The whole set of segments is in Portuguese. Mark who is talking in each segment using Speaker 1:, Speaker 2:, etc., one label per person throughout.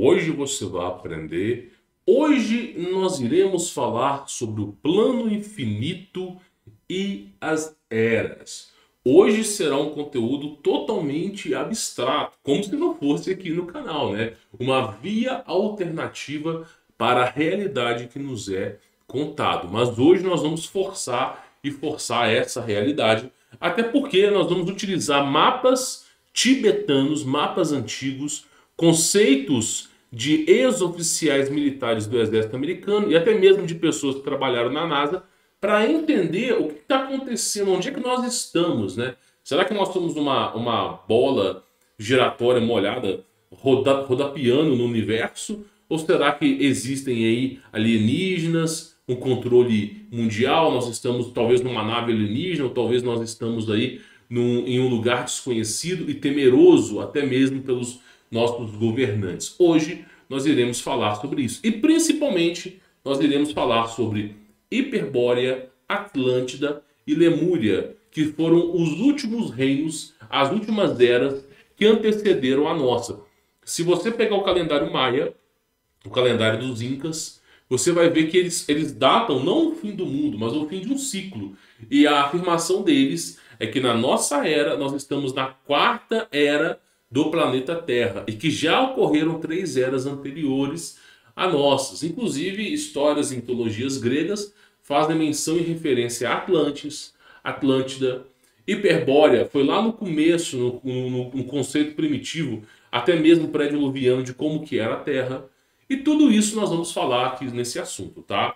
Speaker 1: Hoje você vai aprender. Hoje nós iremos falar sobre o plano infinito e as eras. Hoje será um conteúdo totalmente abstrato, como se não fosse aqui no canal, né? Uma via alternativa para a realidade que nos é contado. Mas hoje nós vamos forçar essa realidade, até porque nós vamos utilizar mapas tibetanos, mapas antigos, conceitos de ex-oficiais militares do exército americano e até mesmo de pessoas que trabalharam na NASA para entender o que está acontecendo, onde é que nós estamos, né? Será que nós somos uma bola giratória molhada rodapiando no universo? Ou será que existem aí alienígenas, um controle mundial? Nós estamos talvez numa nave alienígena, ou talvez nós estamos aí em um lugar desconhecido e temeroso até mesmo pelos nossos governantes. Hoje nós iremos falar sobre isso. E principalmente nós iremos falar sobre Hiperbórea, Atlântida e Lemúria, que foram os últimos reinos, as últimas eras que antecederam a nossa. Se você pegar o calendário maia, o calendário dos incas, você vai ver que eles datam não o fim do mundo, mas o fim de um ciclo. E a afirmação deles é que na nossa era, nós estamos na quarta era do planeta Terra e que já ocorreram 3 eras anteriores a nossas. Inclusive, histórias e mitologias gregas fazem menção e referência a Atlantis, Atlântida, Hiperbórea. Foi lá no começo, no conceito primitivo, até mesmo pré-diluviano, de como que era a Terra. E tudo isso nós vamos falar aqui nesse assunto, tá?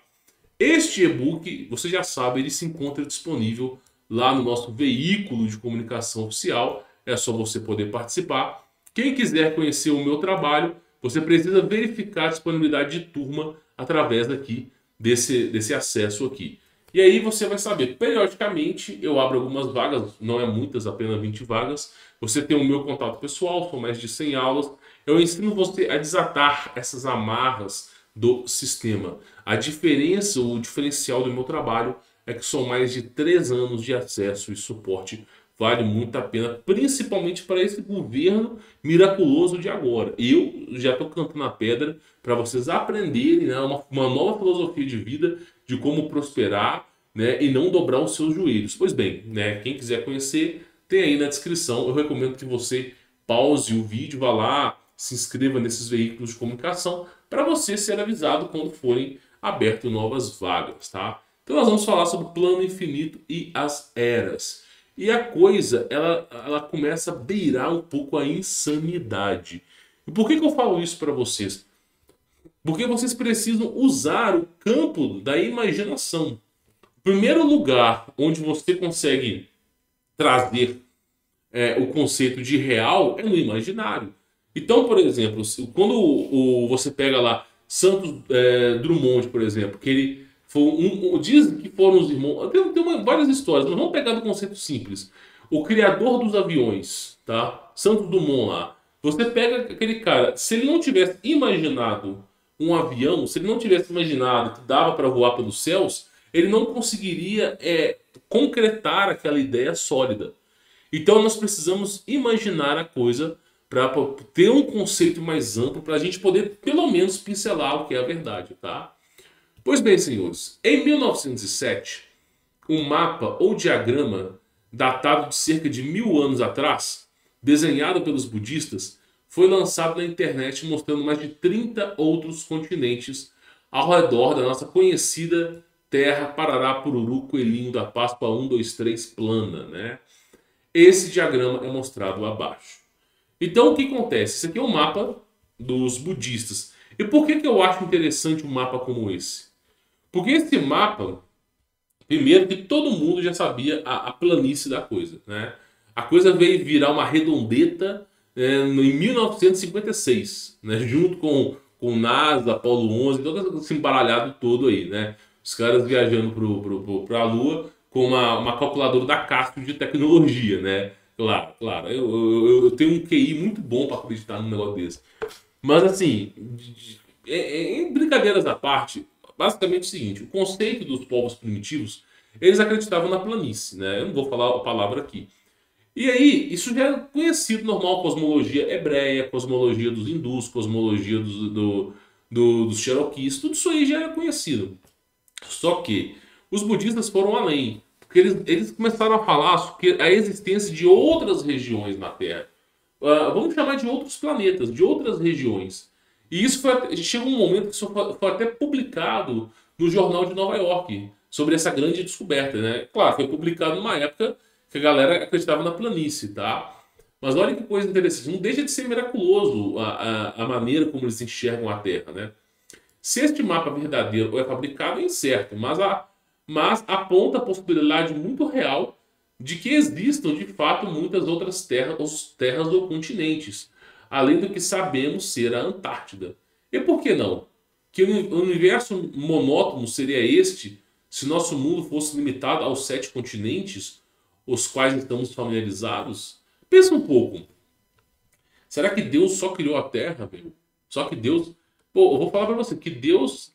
Speaker 1: Este e-book, você já sabe, ele se encontra disponível lá no nosso veículo de comunicação oficial. É só você poder participar. Quem quiser conhecer o meu trabalho, você precisa verificar a disponibilidade de turma através aqui desse acesso aqui. E aí você vai saber, periodicamente eu abro algumas vagas, não é muitas, apenas 20 vagas. Você tem o meu contato pessoal, são mais de 100 aulas. Eu ensino você a desatar essas amarras do sistema. A diferença, o diferencial do meu trabalho é que são mais de 3 anos de acesso e suporte. Vale muito a pena, principalmente para esse governo miraculoso de agora. Eu já estou cantando a pedra para vocês aprenderem, né, uma nova filosofia de vida, de como prosperar, né, e não dobrar os seus joelhos. Pois bem, né, quem quiser conhecer, tem aí na descrição. Eu recomendo que você pause o vídeo, vá lá, se inscreva nesses veículos de comunicação para você ser avisado quando forem abertas novas vagas, tá? Então nós vamos falar sobre o plano infinito e as eras. E a coisa, ela começa a beirar um pouco a insanidade. E por que eu falo isso para vocês? Porque vocês precisam usar o campo da imaginação. O primeiro lugar onde você consegue trazer o conceito de real é no imaginário. Então, por exemplo, quando você pega lá Santos Drummond, por exemplo, que ele foi dizem que foram os irmãos. Tem várias histórias, mas vamos pegar do conceito simples. O criador dos aviões, tá? Santos Dumont lá. Você pega aquele cara, se ele não tivesse imaginado um avião, se ele não tivesse imaginado que dava para voar pelos céus, ele não conseguiria concretar aquela ideia sólida. Então nós precisamos imaginar a coisa para ter um conceito mais amplo, para a gente poder pelo menos pincelar o que é a verdade, tá? Pois bem, senhores, em 1907, um mapa ou diagrama datado de cerca de 1000 anos atrás, desenhado pelos budistas, foi lançado na internet mostrando mais de 30 outros continentes ao redor da nossa conhecida Terra Parará Pururu Coelhinho da Páscoa 1, 2, 3 plana, né? Esse diagrama é mostrado abaixo. Então o que acontece? Esse aqui é um mapa dos budistas. E por que eu acho interessante um mapa como esse? Porque esse mapa, primeiro que todo mundo já sabia a planície da coisa, né? A coisa veio virar uma redondeta em 1956, né? Junto com NASA, Apollo 11, todo esse embaralhado todo aí, né? Os caras viajando para a Lua com uma calculadora da Casio de tecnologia, né? Claro, claro. Eu tenho um QI muito bom para acreditar num negócio desse. Mas assim, em brincadeiras à parte, basicamente é o seguinte: o conceito dos povos primitivos, eles acreditavam na planície, né? Eu não vou falar a palavra aqui. E aí, isso já é conhecido, normal, cosmologia hebreia, cosmologia dos hindus, cosmologia dos Cherokees, tudo isso aí já é conhecido. Só que os budistas foram além, porque eles começaram a falar sobre a existência de outras regiões na Terra. Vamos chamar de outros planetas, de outras regiões. E isso chegou um momento que isso foi até publicado no Jornal de Nova York, sobre essa grande descoberta, né? Claro, foi publicado numa época que a galera acreditava na planície, tá? Mas olha que coisa interessante, não deixa de ser miraculoso a maneira como eles enxergam a Terra, né? Se este mapa verdadeiro é fabricado, é incerto, mas aponta a possibilidade muito real de que existam de fato muitas outras terras ou continentes, além do que sabemos ser a Antártida. E por que não? Que o universo monótono seria este se nosso mundo fosse limitado aos 7 continentes, os quais estamos familiarizados? Pensa um pouco. Será que Deus só criou a Terra, meu? Só que Deus. Pô, eu vou falar pra você, que Deus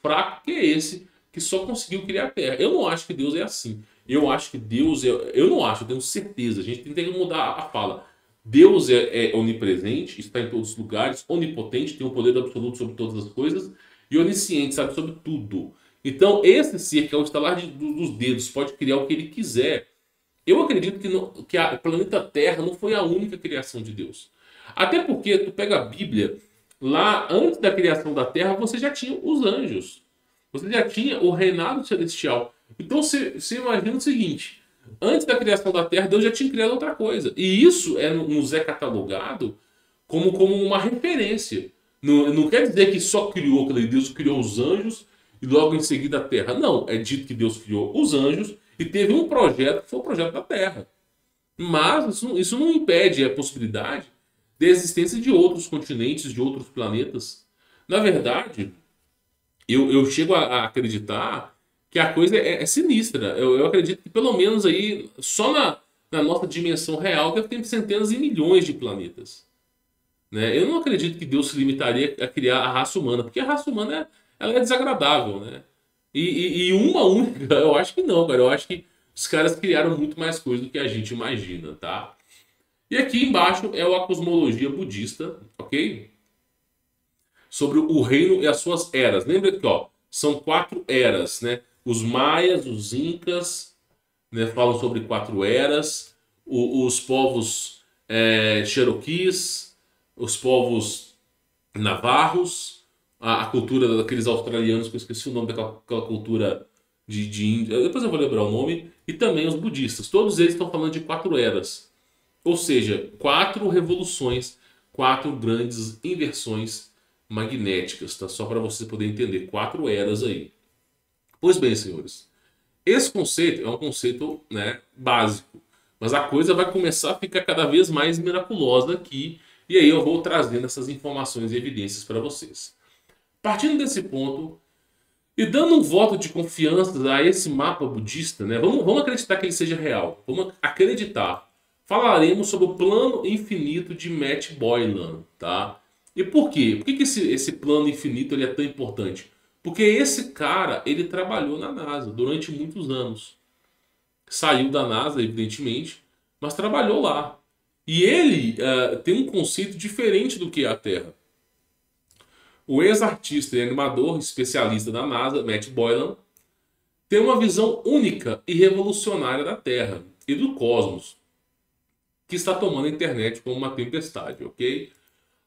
Speaker 1: fraco que é esse que só conseguiu criar a Terra? Eu não acho que Deus é assim. Eu acho que Deus é. Eu não acho, eu tenho certeza. A gente tem que mudar a fala. Deus é onipresente, está em todos os lugares, onipotente, tem o poder absoluto sobre todas as coisas, e onisciente, sabe sobre tudo. Então, esse ser, que é o estalar dos dedos, pode criar o que ele quiser. Eu acredito que o planeta Terra não foi a única criação de Deus. Até porque tu pega a Bíblia, lá antes da criação da Terra, você já tinha os anjos. Você já tinha o reinado celestial. Então você imagina o seguinte: antes da criação da Terra, Deus já tinha criado outra coisa. E isso nos é catalogado como uma referência. Não quer dizer que só criou, que Deus criou os anjos e logo em seguida a Terra. Não, é dito que Deus criou os anjos e teve um projeto que foi o projeto da Terra. Mas isso não impede a possibilidade da existência de outros continentes, de outros planetas. Na verdade, eu chego a acreditar que a coisa é sinistra. Eu acredito que pelo menos aí, só na nossa dimensão real, deve ter centenas e milhões de planetas. Né? Eu não acredito que Deus se limitaria a criar a raça humana, porque a raça humana ela é desagradável, né? E uma única, eu acho que não, cara. Eu acho que os caras criaram muito mais coisa do que a gente imagina, tá? E aqui embaixo é a cosmologia budista, ok? Sobre o reino e as suas eras. Lembra que ó, são 4 eras, né? Os maias, os incas, né, falam sobre 4 eras. Os povos Cherokees, os povos navarros, a cultura daqueles australianos, que eu esqueci o nome daquela cultura de Índia. Depois eu vou lembrar o nome. E também os budistas. Todos eles estão falando de 4 eras. Ou seja, 4 revoluções, 4 grandes inversões magnéticas, tá? Só para você poder entender, 4 eras aí. Pois bem, senhores, esse conceito é um conceito, né, básico, mas a coisa vai começar a ficar cada vez mais miraculosa aqui, e aí eu vou trazendo essas informações e evidências para vocês. Partindo desse ponto e dando um voto de confiança a esse mapa budista, né, vamos acreditar que ele seja real, vamos acreditar. Falaremos sobre o plano infinito de Matt Boylan, tá? E por quê? Por que esse plano infinito ele é tão importante? Porque esse cara, ele trabalhou na NASA durante muitos anos. Saiu da NASA, evidentemente, mas trabalhou lá. E ele tem um conceito diferente do que é a Terra. O ex-artista e animador especialista da NASA, Matt Boylan, tem uma visão única e revolucionária da Terra e do cosmos, que está tomando a internet como uma tempestade, ok?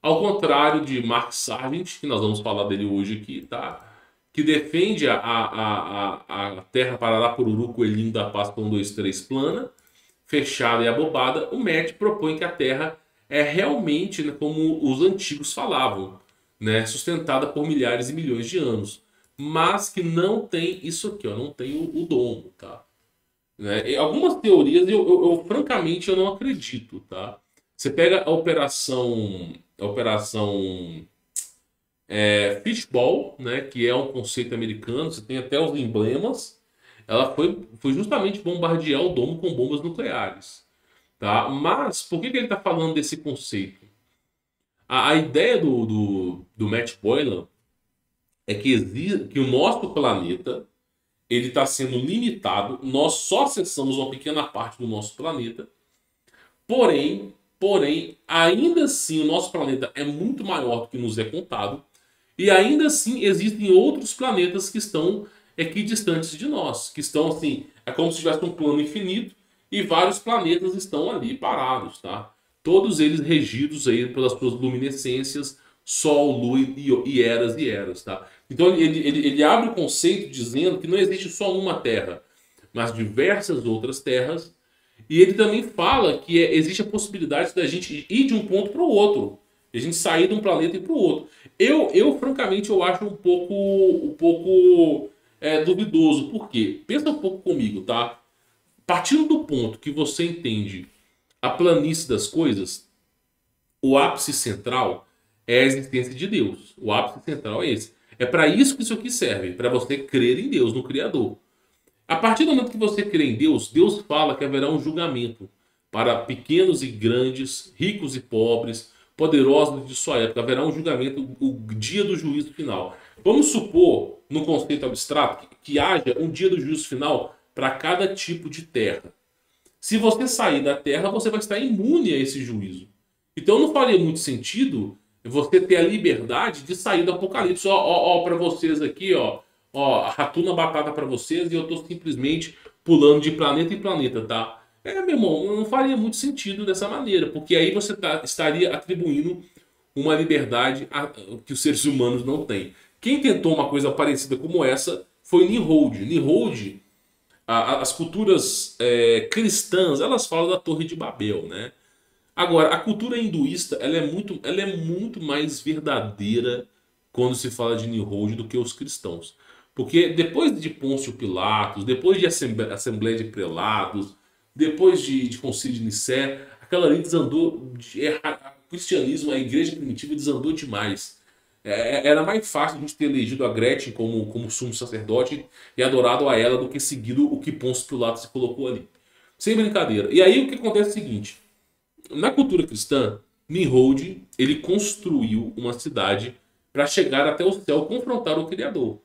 Speaker 1: Ao contrário de Mark Sargent, que nós vamos falar dele hoje aqui, tá? Que defende a Terra Parará-Pururu, coelhinho da Páscoa 1, 2, 3 plana, fechada e abobada, o Matt propõe que a Terra é realmente, né, como os antigos falavam, né, sustentada por milhares e milhões de anos, mas que não tem isso aqui, ó, não tem o domo, tá? Né? E algumas teorias francamente eu não acredito, tá? Você pega a operação Fishball, né, que é um conceito americano, você tem até os emblemas. Ela foi justamente bombardear o domo com bombas nucleares, tá? Mas por que ele está falando desse conceito? A ideia do Matt Boylan é que o nosso planeta ele está sendo limitado. Nós só acessamos uma pequena parte do nosso planeta Porém, ainda assim o nosso planeta é muito maior do que nos é contado. E ainda assim existem outros planetas que estão equidistantes de nós. Que estão assim, é como se tivesse um plano infinito e vários planetas estão ali parados, tá? Todos eles regidos aí pelas suas luminescências, Sol, Lua e eras, tá? Então ele abre o conceito dizendo que não existe só uma Terra, mas diversas outras terras. E ele também fala que existe a possibilidade da gente ir de um ponto para o outro. A gente sair de um planeta e ir para o outro. Francamente, eu acho um pouco duvidoso. Por quê? Pensa um pouco comigo, tá? Partindo do ponto que você entende a planície das coisas, o ápice central é a existência de Deus. O ápice central é esse. É para isso que isso aqui serve, para você crer em Deus, no Criador. A partir do momento que você crê em Deus, Deus fala que haverá um julgamento para pequenos e grandes, ricos e pobres, poderosos de sua época. Haverá um julgamento, o dia do juízo final. Vamos supor, no conceito abstrato, que haja um dia do juízo final para cada tipo de terra. Se você sair da terra, você vai estar imune a esse juízo. Então não faria muito sentido você ter a liberdade de sair do apocalipse. Ó, para vocês aqui, ó, ratuna batata para vocês e eu tô simplesmente pulando de planeta em planeta, tá? Meu irmão, não faria muito sentido dessa maneira, porque aí você estaria atribuindo uma liberdade que os seres humanos não têm. Quem tentou uma coisa parecida como essa foi Nimrod. Nimrod, as culturas cristãs, elas falam da Torre de Babel, né? Agora, a cultura hinduísta, ela é muito mais verdadeira quando se fala de Nimrod do que os cristãos. Porque depois de Pôncio Pilatos, depois de Assembleia de Prelados, depois de Concílio de Nicéia, aquela ali desandou, o cristianismo, a igreja primitiva desandou demais. Era mais fácil a gente ter elegido a Gretchen como sumo sacerdote e adorado a ela do que seguido o que Pôncio Pilatos se colocou ali. Sem brincadeira. E aí o que acontece é o seguinte. Na cultura cristã, Nimrod ele construiu uma cidade para chegar até o céu confrontar o Criador.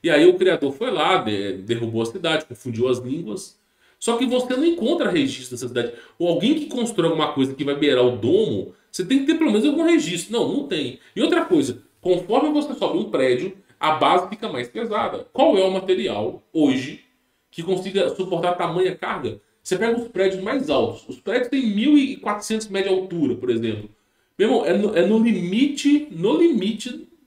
Speaker 1: E aí o Criador foi lá, derrubou a cidade, confundiu as línguas. Só que você não encontra registro dessa cidade. Ou alguém que constrói alguma coisa que vai beirar o domo, você tem que ter pelo menos algum registro. Não, não tem. E outra coisa, conforme você sobe um prédio, a base fica mais pesada. Qual é o material hoje que consiga suportar tamanha carga? Você pega os prédios mais altos. Os prédios têm 1.400 metros de altura, por exemplo. Meu irmão, no limite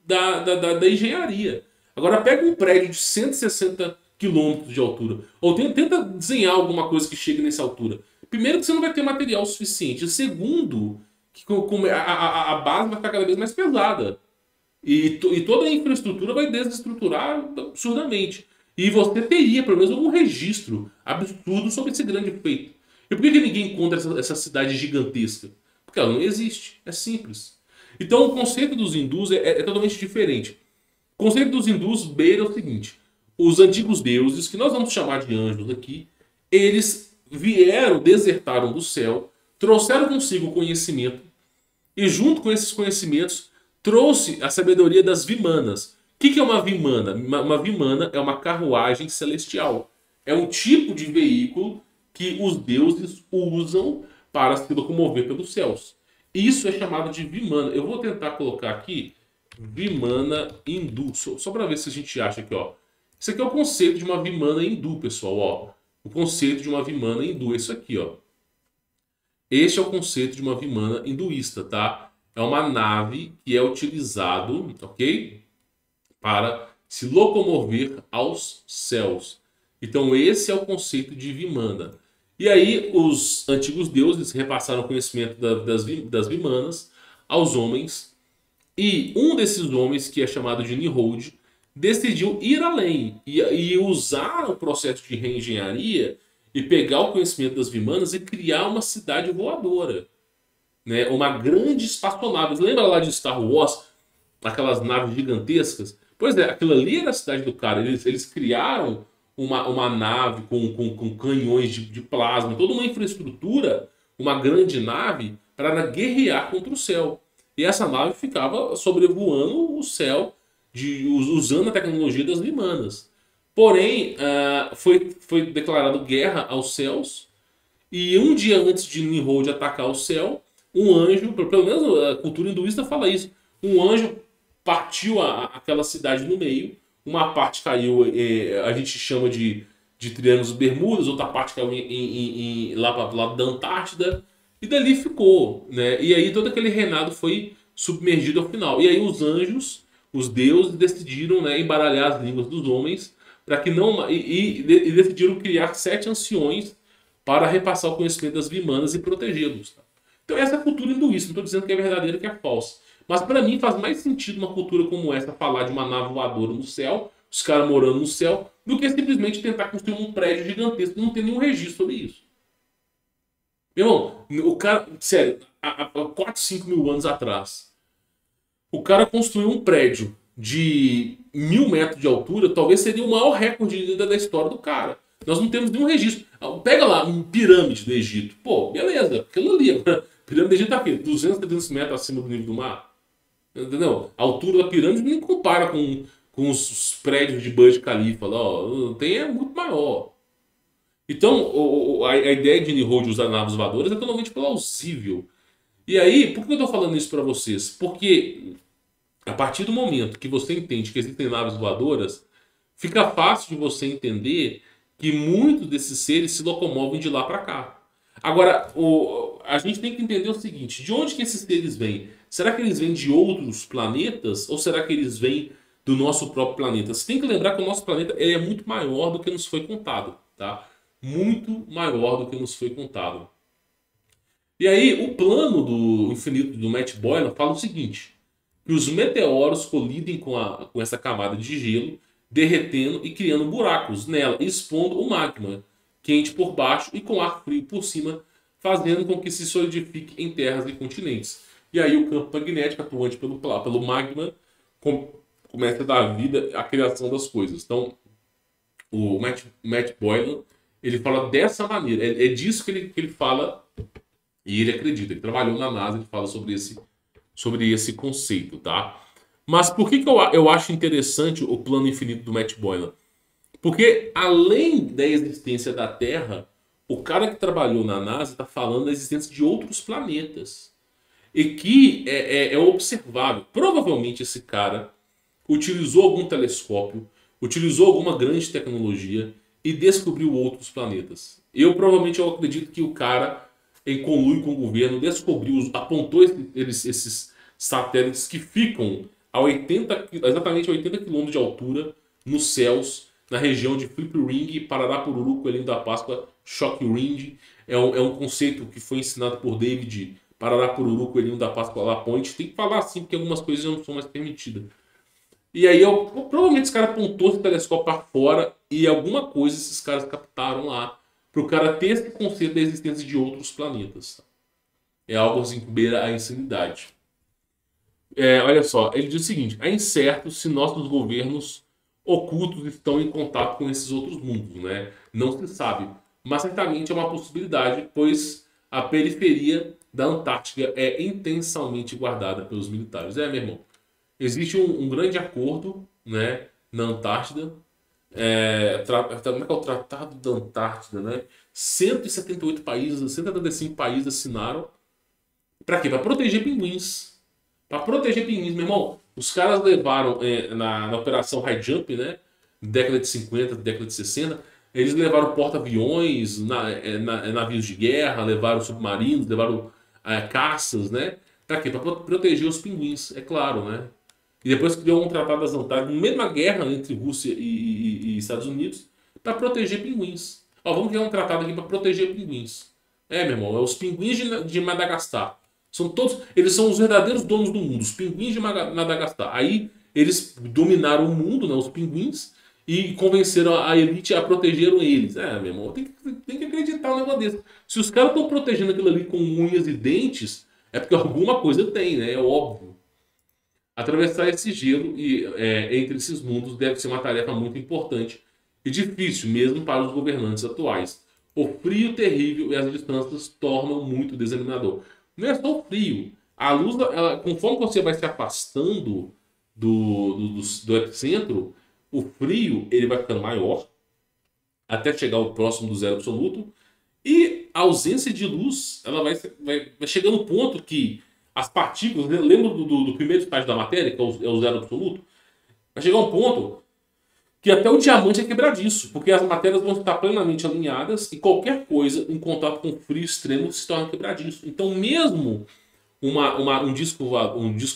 Speaker 1: da engenharia. Agora pega um prédio de 160 quilômetros de altura. Ou tenta desenhar alguma coisa que chegue nessa altura. Primeiro que você não vai ter material suficiente. Segundo, que a base vai ficar cada vez mais pesada. E toda a infraestrutura vai desestruturar absurdamente. E você teria pelo menos algum registro absurdo sobre esse grande feito. E por que ninguém encontra essa cidade gigantesca? Porque ela não existe. É simples. Então o conceito dos hindus é totalmente diferente. O conceito dos hindus beira o seguinte: os antigos deuses, que nós vamos chamar de anjos aqui, eles vieram, desertaram do céu, trouxeram consigo conhecimento, e junto com esses conhecimentos trouxe a sabedoria das vimanas. O que é uma vimana? Uma vimana é uma carruagem celestial. É um tipo de veículo que os deuses usam para se locomover pelos céus. Isso é chamado de vimana. Eu vou tentar colocar aqui vimana hindu, só para ver se a gente acha aqui, ó. Isso aqui é o conceito de uma vimana hindu, pessoal, ó. O conceito de uma vimana hindu é isso aqui, ó. Este é o conceito de uma vimana hinduísta, tá? É uma nave que é utilizado, ok? Para se locomover aos céus. Então esse é o conceito de vimana. E aí os antigos deuses repassaram o conhecimento das vimanas aos homens. E um desses homens, que é chamado de Nimrod, decidiu ir além e usar o processo de reengenharia e pegar o conhecimento das vimanas e criar uma cidade voadora, né? Uma grande espaçonave. Lembra lá de Star Wars? Aquelas naves gigantescas? Pois é, aquilo ali era a cidade do cara. Eles criaram uma nave com canhões de plasma, toda uma infraestrutura, uma grande nave para guerrear contra o céu. E essa nave ficava sobrevoando o céu usando a tecnologia das vimanas. Porém, foi declarado guerra aos céus E um dia antes de Nimrod atacar o céu, um anjo, pelo menos a cultura hinduísta fala isso, um anjo partiu aquela cidade no meio, uma parte caiu, a gente chama de Triângulos Bermudas, outra parte caiu lá para o lado da Antártida, e dali ficou, né? E aí todo aquele reinado foi submergido ao final. E aí os anjos, os deuses, decidiram, né, embaralhar as línguas dos homens para que não e decidiram criar 7 anciões para repassar o conhecimento das Vimanas e protegê-los. Tá? Então essa é a cultura hinduísta, não estou dizendo que é verdadeira, que é falsa. Mas para mim faz mais sentido uma cultura como essa falar de uma nave voadora no céu, os caras morando no céu, do que simplesmente tentar construir um prédio gigantesco e não ter nenhum registro sobre isso. Meu irmão, o cara, sério, há 4, 5 mil anos atrás, o cara construiu um prédio de 1.000 metros de altura, talvez seria o maior recorde da história do cara. Nós não temos nenhum registro. Pega lá, um pirâmide do Egito. Pô, beleza, aquilo ali. Pirâmide do Egito tá aqui, 200, 300 metros acima do nível do mar. Entendeu? A altura da pirâmide nem compara com os prédios de Burj Khalifa lá. Ó. Tem é muito maior. Então, a ideia de Nimrod usar naves voadoras é totalmente plausível. E aí, por que eu estou falando isso para vocês? Porque a partir do momento que você entende que existem naves voadoras, fica fácil de você entender que muitos desses seres se locomovem de lá para cá. Agora, a gente tem que entender o seguinte: de onde que esses seres vêm? Será que eles vêm de outros planetas ou será que eles vêm do nosso próprio planeta? Você tem que lembrar que o nosso planeta ele é muito maior do que nos foi contado, tá? Muito maior do que nos foi contado. E aí, o plano do infinito do Matt Boylan fala o seguinte: que os meteoros colidem com essa camada de gelo, derretendo e criando buracos nela, expondo o magma quente por baixo e com ar frio por cima, fazendo com que se solidifique em terras e continentes. E aí o campo magnético atuante pelo magma começa a dar vida à criação das coisas. Então, o Matt Boylan ele fala dessa maneira, é disso que ele fala e ele acredita. Ele trabalhou na NASA, ele fala sobre esse conceito, tá? Mas por que eu acho interessante o plano infinito do Matt Boylan? Porque além da existência da Terra, o cara que trabalhou na NASA está falando da existência de outros planetas. E que é observável. Provavelmente esse cara utilizou algum telescópio, utilizou alguma grande tecnologia e descobriu outros planetas. Eu acredito que o cara, em conluio com o governo, descobriu, apontou esses satélites que ficam exatamente a 80 quilômetros de altura nos céus, na região de Flip Ring, Parará-Pururu, Coelhinho da Páscoa, Shock Ring. É um conceito que foi ensinado por David Parará-Pururu, Coelhinho da Páscoa, La Point. Tem que falar assim, porque algumas coisas não são mais permitidas. E aí, provavelmente esse cara apontou esse telescópio para fora e alguma coisa esses caras captaram lá para o cara ter esse conceito da existência de outros planetas. É algo assim que beira a insanidade. Olha só, ele diz o seguinte: é incerto se nossos governos ocultos estão em contato com esses outros mundos, né? Não se sabe, mas certamente é uma possibilidade, pois a periferia da Antártica é intensamente guardada pelos militares. Meu irmão, existe um grande acordo, né, na Antártida. Como é que é o Tratado da Antártida, né? 178 países, 175 países assinaram. Para quê? Para proteger pinguins. Para proteger pinguins, meu irmão. Os caras levaram na Operação High Jump, né? Década de 50, década de 60. Eles levaram porta-aviões, navios de guerra, levaram submarinos, levaram caças, né? Para quê? Para proteger os pinguins, é claro, né? E depois criou um tratado das Antárticas, no meio de uma guerra entre Rússia e Estados Unidos, para proteger pinguins. Ó, vamos criar um tratado aqui para proteger pinguins. Meu irmão, é os pinguins de Madagascar. Eles são os verdadeiros donos do mundo, os pinguins de Madagascar. Aí eles dominaram o mundo, né, os pinguins, e convenceram a elite a protegeram eles. Meu irmão, tem que acreditar no negócio desse. Se os caras estão protegendo aquilo ali com unhas e dentes, é porque alguma coisa tem, né? É óbvio. Atravessar esse gelo entre esses mundos deve ser uma tarefa muito importante e difícil, mesmo para os governantes atuais. O frio terrível e as distâncias tornam muito desanimador. Não é só o frio. A luz, conforme você vai se afastando do epicentro, o frio ele vai ficando maior até chegar ao próximo do zero absoluto. E a ausência de luz, ela vai chegando no ponto que as partículas, né? Lembra do primeiro estágio da matéria, que é o zero absoluto? Vai chegar um ponto que até o diamante é quebradiço, porque as matérias vão estar plenamente alinhadas e qualquer coisa em contato com frio extremo se torna quebradiço. Então, mesmo um disco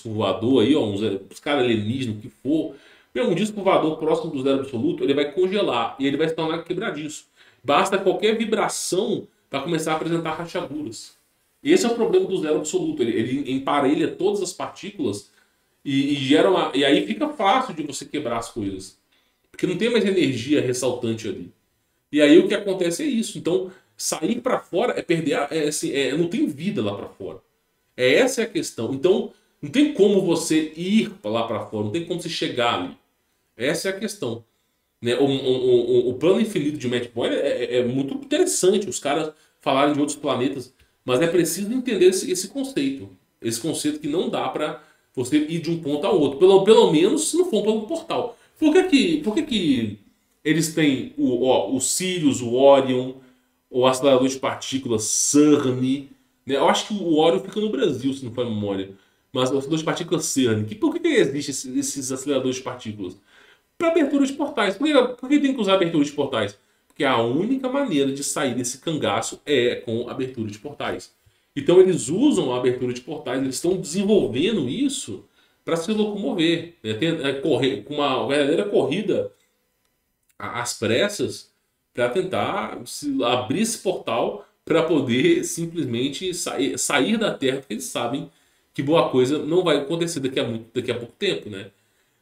Speaker 1: voador aí, ó, uns caras alienígenas, o que for, um disco voador próximo do zero absoluto, ele vai congelar e ele vai se tornar quebradiço. Basta qualquer vibração para começar a apresentar rachaduras. Esse é o problema do zero absoluto. Ele emparelha todas as partículas e gera uma. E aí fica fácil de você quebrar as coisas. Porque não tem mais energia ressaltante ali. E aí o que acontece é isso. Então, sair para fora é perder. Não tem vida lá para fora. Essa é a questão. Então, não tem como você ir lá para fora. Não tem como você chegar ali. Essa é a questão. Né? O plano infinito de Matt Boyle é muito interessante. Os caras falarem de outros planetas. Mas é preciso entender esse conceito. Esse conceito que não dá para você ir de um ponto ao outro. Pelo menos se não for pelo portal. Por que que eles têm o Sirius, o Orion, o acelerador de partículas CERN? Né? Eu acho que o Orion fica no Brasil, se não for a memória. Mas o acelerador de partículas CERN. Por que existem esses aceleradores de partículas? Para abertura de portais. Por que tem que usar abertura de portais? Porque a única maneira de sair desse cangaço é com abertura de portais. Então eles usam a abertura de portais, eles estão desenvolvendo isso para se locomover, né? Correr com uma verdadeira corrida às pressas para tentar abrir esse portal para poder simplesmente sair da Terra, porque eles sabem que boa coisa não vai acontecer daqui a pouco tempo, né?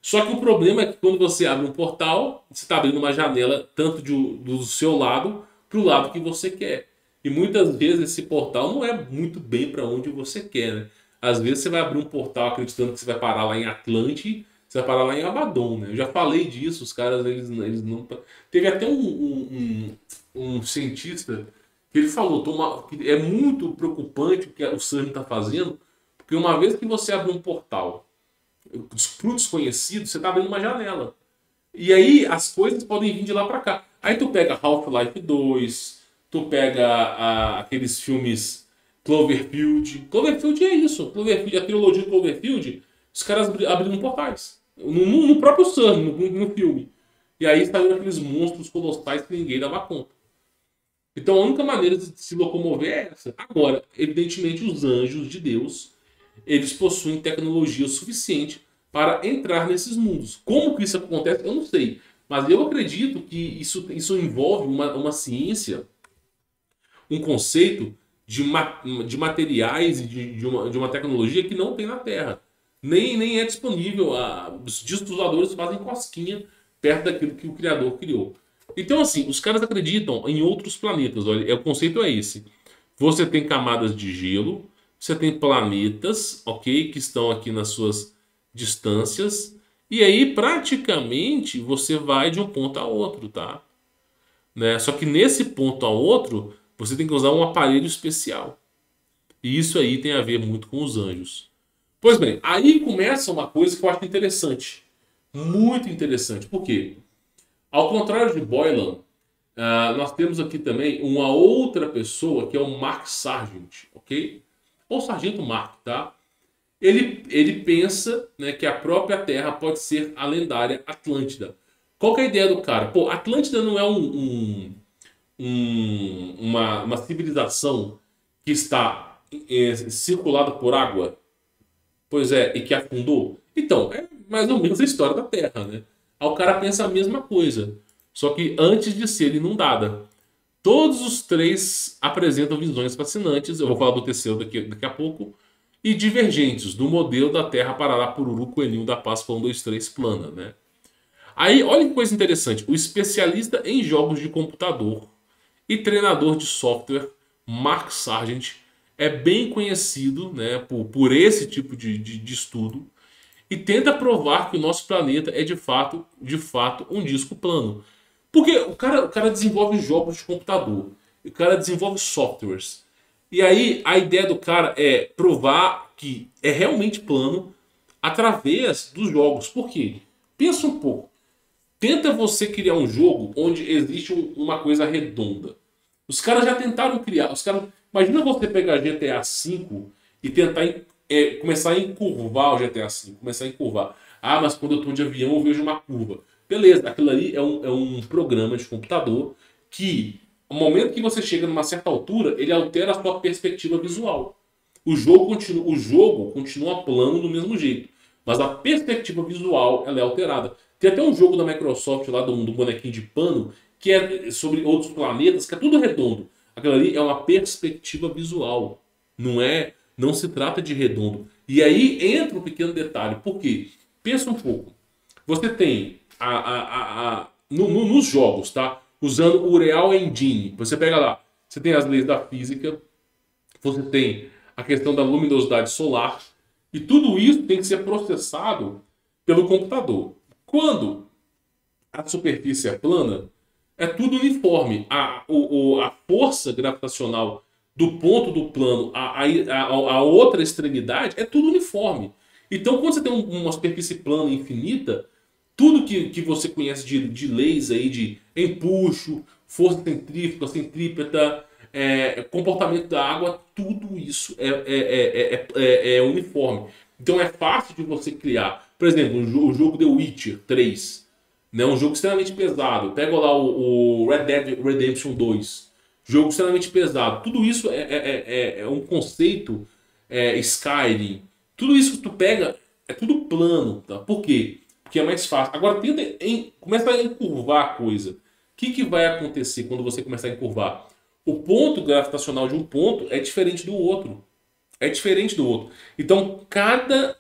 Speaker 1: Só que o problema é que quando você abre um portal, você está abrindo uma janela tanto do seu lado para o lado que você quer. E muitas vezes esse portal não é muito bem para onde você quer, né? Às vezes você vai abrir um portal acreditando que você vai parar lá em Atlante, você vai parar lá em Abaddon, né? Eu já falei disso, os caras eles não. Teve até um cientista que ele falou que é muito preocupante o que o CERN está fazendo, porque uma vez que você abre um portal para o desconhecido, você está abrindo uma janela. E aí as coisas podem vir de lá para cá. Aí tu pega Half-Life 2, tu pega aqueles filmes Cloverfield. Cloverfield é isso. Cloverfield, a trilogia Cloverfield, os caras abrindo portais. No próprio CERN, no filme. E aí saíram aqueles monstros colossais que ninguém dava conta. Então a única maneira de se locomover é essa. Agora, evidentemente, os anjos de Deus, eles possuem tecnologia suficiente para entrar nesses mundos. Como que isso acontece, eu não sei. Mas eu acredito que isso envolve uma ciência, um conceito de materiais e de uma tecnologia que não tem na Terra. Nem é disponível. Os discos voadores fazem cosquinha perto daquilo que o Criador criou. Então, assim, os caras acreditam em outros planetas. Olha, o conceito é esse. Você tem camadas de gelo, você tem planetas, ok, que estão aqui nas suas distâncias. E aí, praticamente, você vai de um ponto a outro, tá? Né? Só que nesse ponto a outro, você tem que usar um aparelho especial. E isso aí tem a ver muito com os anjos. Pois bem, aí começa uma coisa que eu acho interessante. Muito interessante. Por quê? Ao contrário de Boylan, nós temos aqui também uma outra pessoa que é o Mark Sargent, ok? Ou Sargento Mark, tá? Ele pensa, né, que a própria Terra pode ser a lendária Atlântida. Qual que é a ideia do cara? Pô, Atlântida não é uma civilização que está circulada por água? Pois é, e que afundou? Então, é mais ou menos a história da Terra, né? Aí o cara pensa a mesma coisa, só que antes de ser inundada. Todos os três apresentam visões fascinantes, eu vou falar do terceiro daqui a pouco, e divergentes do modelo da Terra Parará Pururu Coelhinho da Paz para 1, 2, 3 plana, né? Aí, olha que coisa interessante, o especialista em jogos de computador e treinador de software, Mark Sargent, é bem conhecido, né, por esse tipo de estudo e tenta provar que o nosso planeta é de fato um disco plano. Porque o cara desenvolve jogos de computador, o cara desenvolve softwares. E aí a ideia do cara é provar que é realmente plano através dos jogos. Por quê? Pensa um pouco. Tenta você criar um jogo onde existe uma coisa redonda. Os caras já tentaram criar. Os caras, imagina você pegar GTA V e tentar começar a encurvar o GTA V. Começar a encurvar. Ah, mas quando eu estou de avião eu vejo uma curva. Beleza, aquilo ali é um programa de computador que, no momento que você chega numa certa altura, ele altera a sua perspectiva visual. O jogo continua plano do mesmo jeito. Mas a perspectiva visual ela é alterada. Tem até um jogo da Microsoft lá do bonequinho de pano que é sobre outros planetas, que é tudo redondo. Aquilo ali é uma perspectiva visual. Não se trata de redondo. E aí entra um pequeno detalhe. Por quê? Pensa um pouco. Você tem nos jogos, tá? Usando o Real Engine. Você pega lá, você tem as leis da física, você tem a questão da luminosidade solar, e tudo isso tem que ser processado pelo computador. Quando a superfície é plana, é tudo uniforme. A força gravitacional do ponto do plano à outra extremidade é tudo uniforme. Então, quando você tem uma superfície plana infinita, tudo que você conhece de leis aí, de empuxo, força centrífuga, centrípeta, comportamento da água, tudo isso é uniforme. Então é fácil de você criar. Por exemplo, o jogo The Witcher 3, né, um jogo extremamente pesado. Pega lá o Red Dead Redemption 2, jogo extremamente pesado. Tudo isso é um conceito, Skyrim. Tudo isso que tu pega é tudo plano, tá? Por quê? Porque é mais fácil. Agora começa a encurvar a coisa. O que vai acontecer quando você começar a encurvar? O ponto gravitacional de um ponto é diferente do outro. É diferente do outro. Então, cada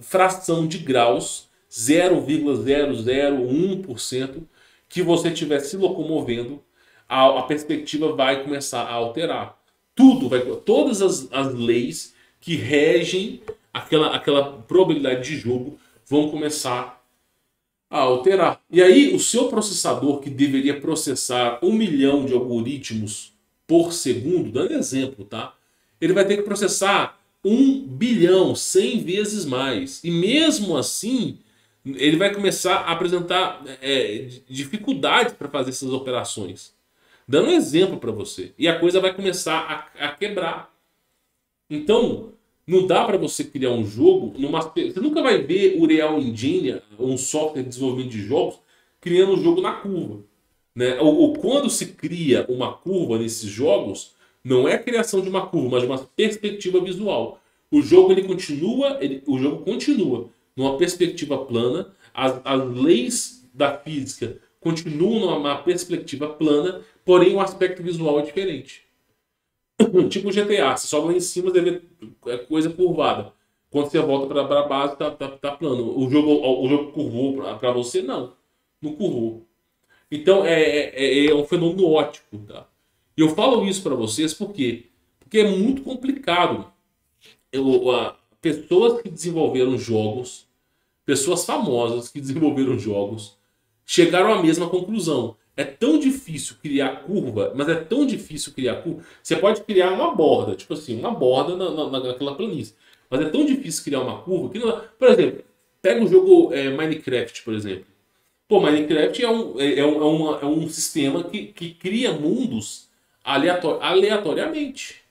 Speaker 1: fração de graus, 0,001% que você estiver se locomovendo, a perspectiva vai começar a alterar. Todas as leis que regem aquela probabilidade de jogo vão começar a alterar. E aí, o seu processador, que deveria processar 1 milhão de algoritmos por segundo, dando exemplo, tá? Ele vai ter que processar 1 bilhão, 100 vezes mais. E mesmo assim, ele vai começar a apresentar dificuldades para fazer essas operações. Dando um exemplo para você. E a coisa vai começar a quebrar. Então, não dá para você criar um jogo você nunca vai ver o Real Engine, um software de desenvolvimento de jogos, criando um jogo na curva, né? Ou quando se cria uma curva nesses jogos, não é a criação de uma curva, mas de uma perspectiva visual. O jogo continua numa perspectiva plana, as leis da física continuam numa perspectiva plana, porém o aspecto visual é diferente. Tipo o GTA, você sobe lá em cima, você vê coisa curvada. Quando você volta para a base, tá plano. O jogo curvou para você? Não. Não curvou. Então é um fenômeno óptico. Tá? E eu falo isso para vocês porque é muito complicado. Pessoas que desenvolveram jogos, pessoas famosas que desenvolveram jogos, chegaram à mesma conclusão. É tão difícil criar curva, mas é tão difícil criar curva. Você pode criar uma borda, tipo assim, uma borda naquela planície. Mas é tão difícil criar uma curva que não. Por exemplo, pega o jogo Minecraft, por exemplo. Pô, Minecraft é um sistema que cria mundos aleatoriamente.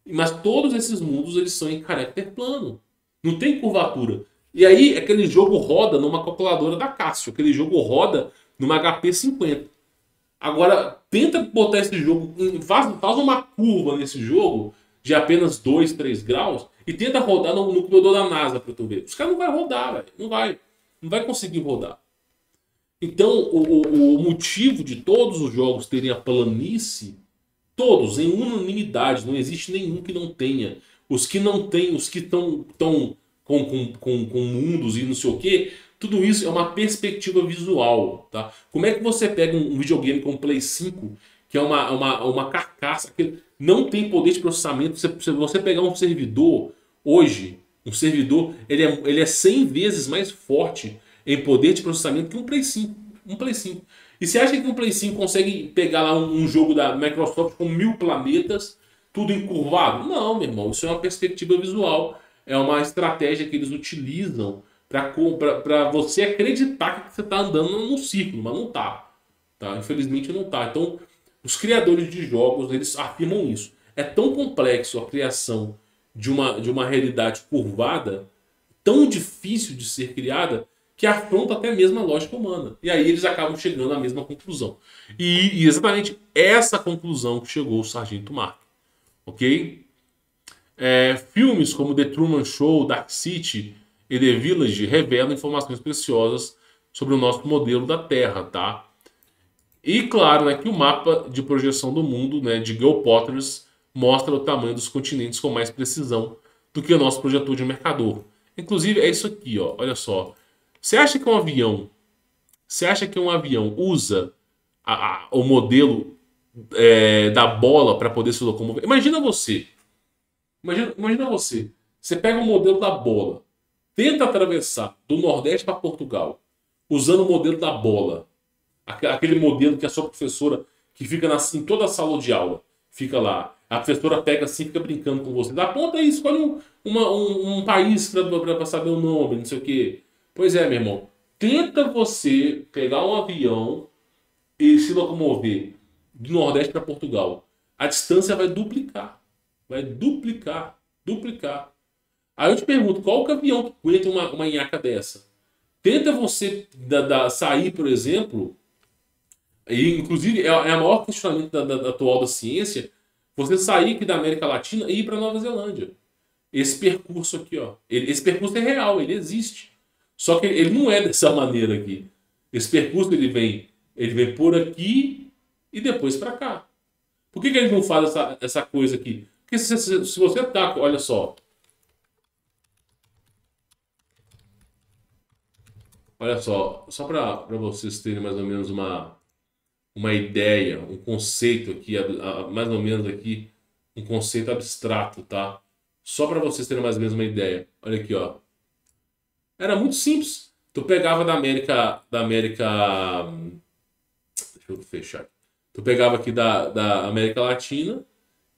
Speaker 1: Mas todos esses mundos eles são em caráter plano. Não tem curvatura. E aí aquele jogo roda numa calculadora da Casio. Aquele jogo roda numa HP 50. Agora, tenta botar esse jogo, faz uma curva nesse jogo de apenas 2, 3 graus e tenta rodar no computador da NASA para tu ver. Os caras não vai rodar, velho. Não vai conseguir rodar. Então, o motivo de todos os jogos terem a planície, todos, em unanimidade, não existe nenhum que não tenha. Os que não têm, os que estão com mundos e não sei o que, tudo isso é uma perspectiva visual. Tá? Como é que você pega um videogame como o Play 5, que é uma carcaça, que não tem poder de processamento, se você pegar um servidor hoje, ele é 100 vezes mais forte em poder de processamento que um Play 5. Um Play 5. E você acha que um Play 5 consegue pegar lá um jogo da Microsoft com 1000 planetas, tudo encurvado? Não, meu irmão. Isso é uma perspectiva visual. É uma estratégia que eles utilizam para você acreditar que você está andando num círculo, mas não está. Tá? Infelizmente não está. Então, Os criadores de jogos, eles afirmam isso. É tão complexo a criação de uma realidade curvada, tão difícil de ser criada, que afronta até mesmo a lógica humana. E aí eles acabam chegando à mesma conclusão. E exatamente essa conclusão que chegou o Sargento Mark. Ok? Filmes como The Truman Show, Dark City e The Village revelam informações preciosas sobre o nosso modelo da Terra, tá? E claro, né, que o mapa de projeção do mundo, né, de Gale Potters mostra o tamanho dos continentes com mais precisão do que o nosso projetor de Mercador. Inclusive é isso aqui, ó. Olha só. Você acha que um avião usa o modelo da bola para poder se locomover? Imagina você. Você pega o modelo da bola, tenta atravessar do Nordeste para Portugal, usando o modelo da bola. Aquele modelo que a sua professora, que fica em toda a sala de aula, fica lá. A professora pega assim, fica brincando com você. Aponta aí, escolhe um país para saber o nome, não sei o quê. Pois é, meu irmão. Tenta você pegar um avião e se locomover do Nordeste para Portugal. A distância vai duplicar. Vai duplicar. Duplicar. Aí eu te pergunto, qual que é o avião que aguenta uma nhaca dessa? Tenta você sair, por exemplo, e inclusive é a maior questionamento atual da ciência, você sair aqui da América Latina e ir para Nova Zelândia. Esse percurso aqui, ó. Esse percurso é real, ele existe. Só que ele não é dessa maneira aqui. Esse percurso ele vem por aqui e depois para cá. Por que ele não faz essa coisa aqui? Porque se você tá, olha só. Olha só para vocês terem mais ou menos uma ideia, um conceito aqui, mais ou menos aqui, um conceito abstrato, tá? Só para vocês terem mais ou menos uma ideia. Olha aqui, ó. Era muito simples. Tu pegava deixa eu fechar aqui. Tu pegava aqui da América Latina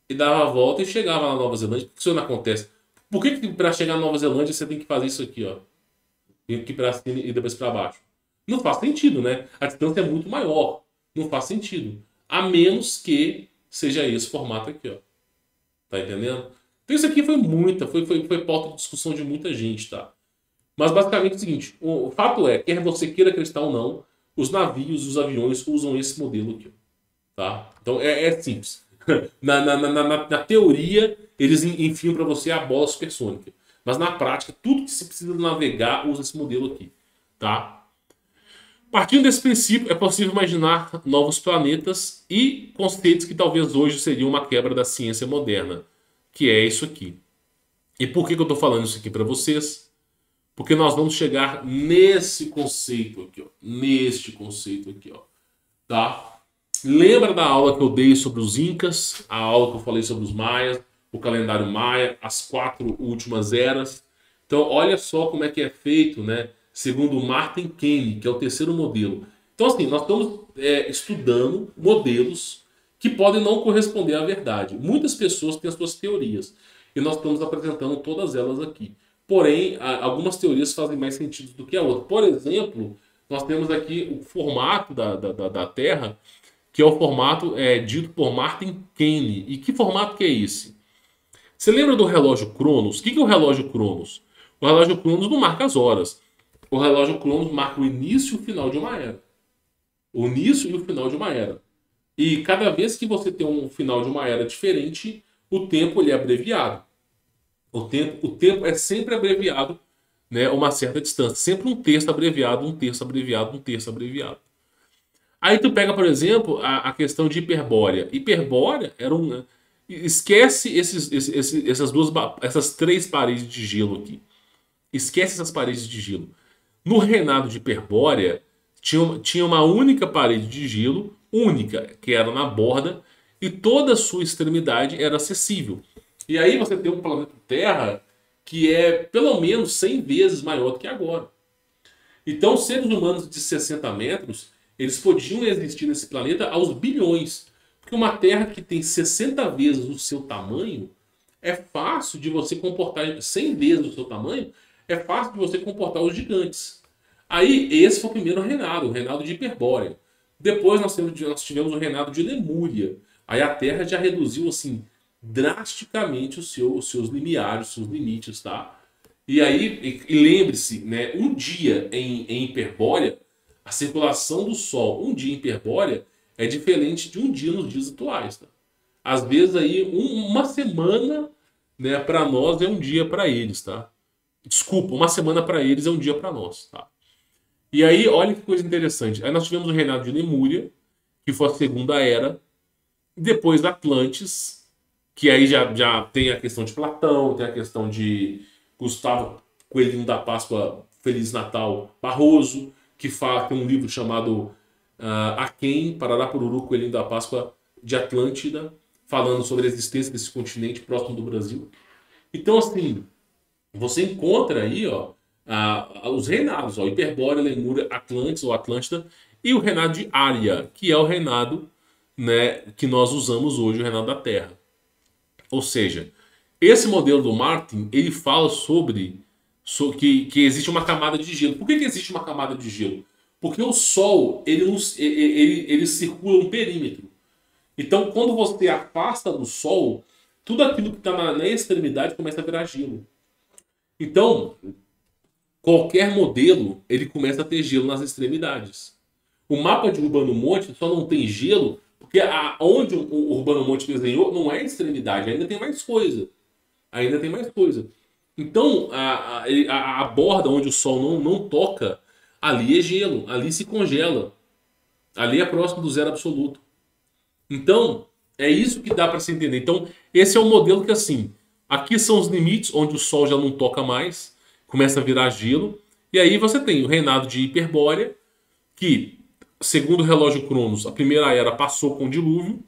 Speaker 1: e dava a volta e chegava na Nova Zelândia. Por que isso não acontece? Por que para chegar na Nova Zelândia você tem que fazer isso aqui, ó? Tem que ir para cima e depois para baixo. Não faz sentido, né? A distância é muito maior. Não faz sentido. A menos que seja esse formato aqui, ó. Tá entendendo? Então isso aqui foi pauta de discussão de muita gente, tá? Mas basicamente é o seguinte, o fato é, quer você queira acreditar ou não, os navios, os aviões usam esse modelo aqui, tá? Então é simples. Na teoria, eles enfiam para você a bola supersônica. Mas na prática, tudo que você precisa navegar usa esse modelo aqui, tá? Partindo desse princípio, é possível imaginar novos planetas e conceitos que talvez hoje seriam uma quebra da ciência moderna, que é isso aqui. E por que eu estou falando isso aqui para vocês? Porque nós vamos chegar nesse conceito aqui, ó. Neste conceito aqui, ó. Tá? Lembra da aula que eu dei sobre os Incas? A aula que eu falei sobre os Maias, o calendário Maia, as 4 últimas eras. Então, olha só como é que é feito, né? Segundo Martin Kane, que é o terceiro modelo. Então, assim, nós estamos estudando modelos que podem não corresponder à verdade. Muitas pessoas têm as suas teorias. E nós estamos apresentando todas elas aqui. Porém, algumas teorias fazem mais sentido do que a outra. Por exemplo, nós temos aqui o formato da Terra, que é o formato dito por Martin Kane. E que formato que é esse? Você lembra do relógio Cronos? O que é o relógio Cronos? O relógio Cronos não marca as horas. O relógio Cronos marca o início e o final de uma era. O início e o final de uma era. E cada vez que você tem um final de uma era diferente, o tempo ele é abreviado. O tempo é sempre abreviado, né, uma certa distância. Sempre um terço abreviado, um terço abreviado, um terço abreviado. Aí tu pega, por exemplo, a questão de Hiperbórea. Hiperbórea era um... Esquece essas 3 paredes de gelo aqui. Esquece essas paredes de gelo. No reinado de Hiperbórea, tinha uma única parede de gelo, única, que era na borda, e toda a sua extremidade era acessível. E aí você tem um planeta Terra que é pelo menos 100 vezes maior do que agora. Então, seres humanos de 60 metros, eles podiam existir nesse planeta aos bilhões. Porque uma Terra que tem 60 vezes o seu tamanho, é fácil de você comportar 100 vezes o seu tamanho, é fácil de você comportar os gigantes. Aí, esse foi o primeiro reinado, o reinado de Hiperbórea. Depois nós tivemos o reinado de Lemúria. Aí a Terra já reduziu assim drasticamente os seus limiares, os seus limites, tá? E aí, e lembre-se, né, um dia em Hiperbórea, a circulação do Sol, um dia em Hiperbórea, é diferente de um dia nos dias atuais, tá? Às vezes aí uma semana, né, para nós é um dia para eles, tá? Desculpa, uma semana para eles é um dia para nós, tá? E aí, olha que coisa interessante. Aí nós tivemos o reinado de Lemúria, que foi a segunda era, depois Atlantis, que aí já tem a questão de Platão, tem a questão de Gustavo Coelhinho da Páscoa, Feliz Natal, Barroso, que fala, tem um livro chamado Aquém, Parará Pururu, Coelhinho da Páscoa de Atlântida, falando sobre a existência desse continente próximo do Brasil. Então, assim, você encontra aí, ó, os reinados, ó, Hiperbórea, Lemúria, Atlantis ou Atlântida, e o reinado de Ária, que é o reinado, né, que nós usamos hoje, o reinado da Terra. Ou seja, esse modelo do Martin, ele fala sobre que existe uma camada de gelo. Por que existe uma camada de gelo? Porque o Sol, ele circula um perímetro. Então, quando você afasta do Sol, tudo aquilo que está na extremidade começa a virar gelo. Então, qualquer modelo, ele começa a ter gelo nas extremidades. O mapa de Urbano Monte só não tem gelo porque onde o Urbano Monte desenhou não é extremidade, ainda tem mais coisa. Ainda tem mais coisa. Então, a borda onde o Sol não toca, ali é gelo, ali se congela. Ali é próximo do zero absoluto. Então, é isso que dá para se entender. Então, esse é o modelo que, assim, aqui são os limites onde o Sol já não toca mais, começa a virar gelo. E aí você tem o reinado de Hiperbórea, que, segundo o relógio Cronos, a primeira era passou com o dilúvio.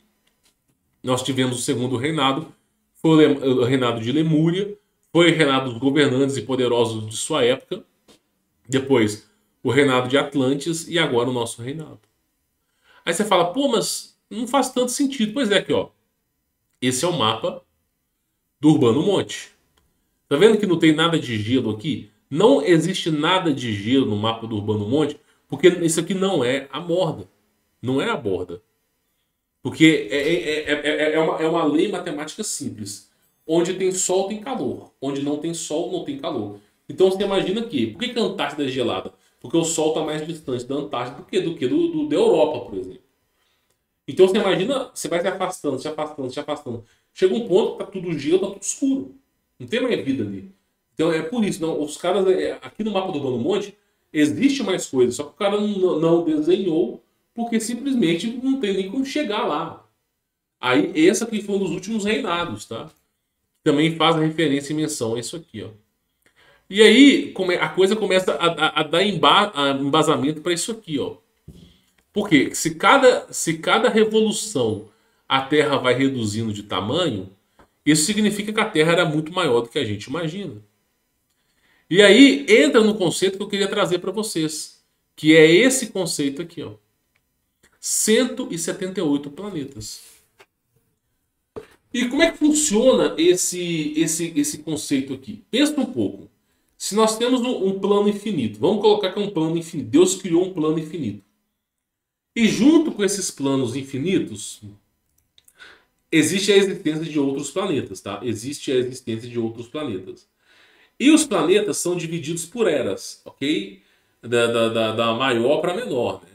Speaker 1: Nós tivemos o segundo reinado, foi o reinado de Lemúria, foi o reinado dos governantes e poderosos de sua época. Depois, o reinado de Atlantis e agora o nosso reinado. Aí você fala, pô, mas não faz tanto sentido. Pois é, aqui, ó. Esse é o mapa do Urbano Monte. Tá vendo que não tem nada de gelo aqui? Não existe nada de gelo no mapa do Urbano Monte, porque isso aqui não é a borda. Não é a borda. Porque é uma lei matemática simples. Onde tem sol, tem calor. Onde não tem sol, não tem calor. Então você imagina que, por que a Antártida é gelada? Porque o sol está mais distante da Antártida do que da Europa, por exemplo. Então você imagina, você vai se afastando, se afastando, se afastando. Chega um ponto que tá tudo gelo, tá tudo escuro. Não tem mais vida ali. Então é por isso, não, os caras, aqui no mapa do Urbano Monte, existe mais coisa, só que o cara não desenhou porque simplesmente não tem nem como chegar lá. Aí, esse aqui foi um dos últimos reinados, tá? Também faz referência e menção a isso aqui, ó. E aí, a coisa começa a dar embasamento para isso aqui, ó. Porque se cada revolução a Terra vai reduzindo de tamanho, isso significa que a Terra era muito maior do que a gente imagina. E aí entra no conceito que eu queria trazer para vocês, que é esse conceito aqui, ó. 178 planetas. E como é que funciona esse conceito aqui? Pensa um pouco. Se nós temos um plano infinito, vamos colocar que é um plano infinito. Deus criou um plano infinito. E junto com esses planos infinitos, existe a existência de outros planetas, tá? Existe a existência de outros planetas. E os planetas são divididos por eras, ok? Da maior para menor, né?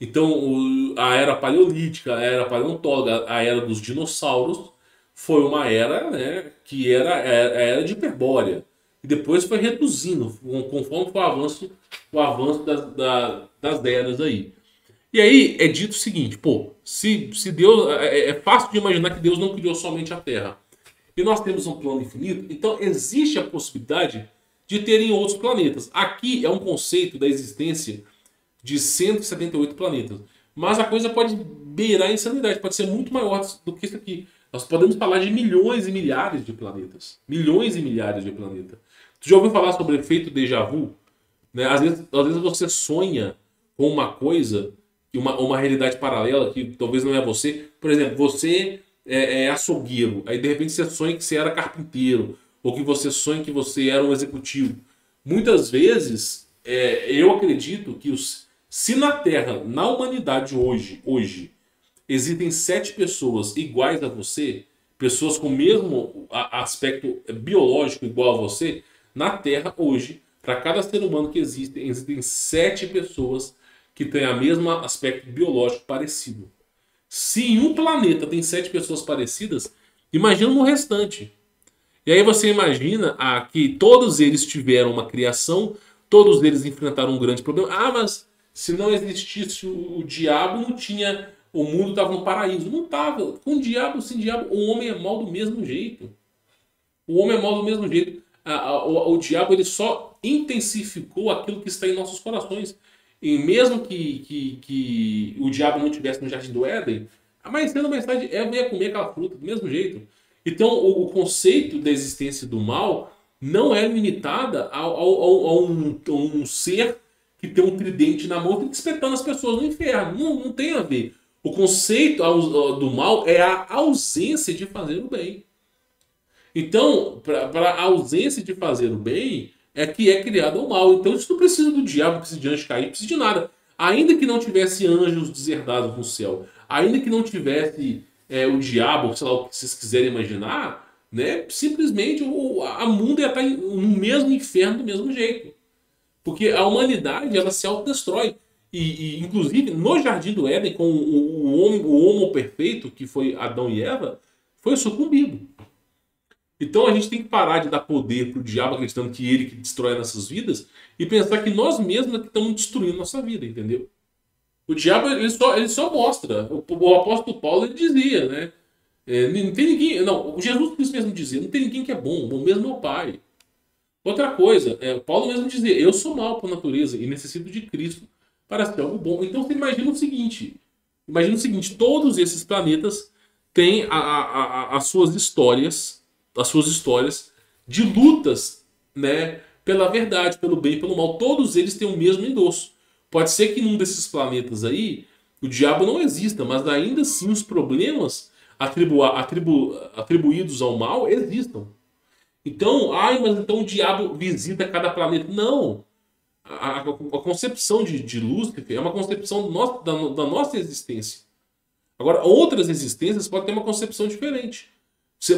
Speaker 1: Então, a era paleolítica, a era paleontóloga, a era dos dinossauros, foi uma era, né, que era a era de Hiperbórea. E depois foi reduzindo, conforme foi o avanço das eras aí. E aí é dito o seguinte, pô, se Deus... É fácil de imaginar que Deus não criou somente a Terra. E nós temos um plano infinito, então existe a possibilidade de terem outros planetas. Aqui é um conceito da existência de 178 planetas. Mas a coisa pode beirar a insanidade, pode ser muito maior do que isso aqui. Nós podemos falar de milhões e milhares de planetas. Milhões e milhares de planetas. Tu já ouviu falar sobre o efeito déjà vu? Né? Às vezes você sonha com uma coisa, uma realidade paralela que talvez não é você. Por exemplo, você é açougueiro. Aí de repente você sonha que você era carpinteiro. Ou que você sonha que você era um executivo. Muitas vezes, eu acredito que Se na Terra, na humanidade hoje existem 7 pessoas iguais a você, pessoas com o mesmo aspecto biológico igual a você, na Terra hoje, para cada ser humano que existe, existem 7 pessoas que têm o mesmo aspecto biológico parecido. Se em um planeta tem 7 pessoas parecidas, imagina no restante. E aí você imagina que todos eles tiveram uma criação, todos eles enfrentaram um grande problema. Ah, mas se não existisse o diabo, não tinha. O mundo estava no paraíso. Não estava. Com diabo, sem diabo, o homem é mal do mesmo jeito. O homem é mal do mesmo jeito. O diabo ele só intensificou aquilo que está em nossos corações. E mesmo que o diabo não estivesse no jardim do Éden, mais cedo ou mais tarde Eva ia comer aquela fruta do mesmo jeito. Então o conceito da existência do mal não é limitada a um ser que tem um tridente na mão e fica espetando as pessoas no inferno. Não tem a ver. O conceito do mal é a ausência de fazer o bem. Então, para a ausência de fazer o bem, é que é criado o mal. Então, isso não precisa do diabo, não precisa de anjo cair, não precisa de nada. Ainda que não tivesse anjos deserdados no céu, ainda que não tivesse o diabo, sei lá o que vocês quiserem imaginar, né? Simplesmente a mundo ia estar no mesmo inferno do mesmo jeito. Porque a humanidade, ela se autodestrói. Inclusive, no Jardim do Éden, com o homo perfeito, que foi Adão e Eva, foi sucumbido. Então a gente tem que parar de dar poder pro diabo, acreditando que ele que destrói nossas vidas, e pensar que nós mesmos é que estamos destruindo nossa vida, entendeu? O diabo ele só mostra. O apóstolo Paulo ele dizia, né? Não tem ninguém. Não, o Jesus Cristo mesmo dizia: não tem ninguém que é bom, o mesmo é o Pai. Outra coisa, Paulo mesmo dizia: eu sou mau por natureza e necessito de Cristo para ser algo bom. Então você imagina o seguinte: todos esses planetas têm as suas histórias de lutas, né, pela verdade, pelo bem e pelo mal. Todos eles têm o mesmo endosso. Pode ser que num desses planetas aí o diabo não exista, mas ainda assim os problemas atribuídos ao mal existam. Então, mas então o diabo visita cada planeta. Não. A concepção de Lúcifer é uma concepção da nossa existência. Agora, outras existências podem ter uma concepção diferente.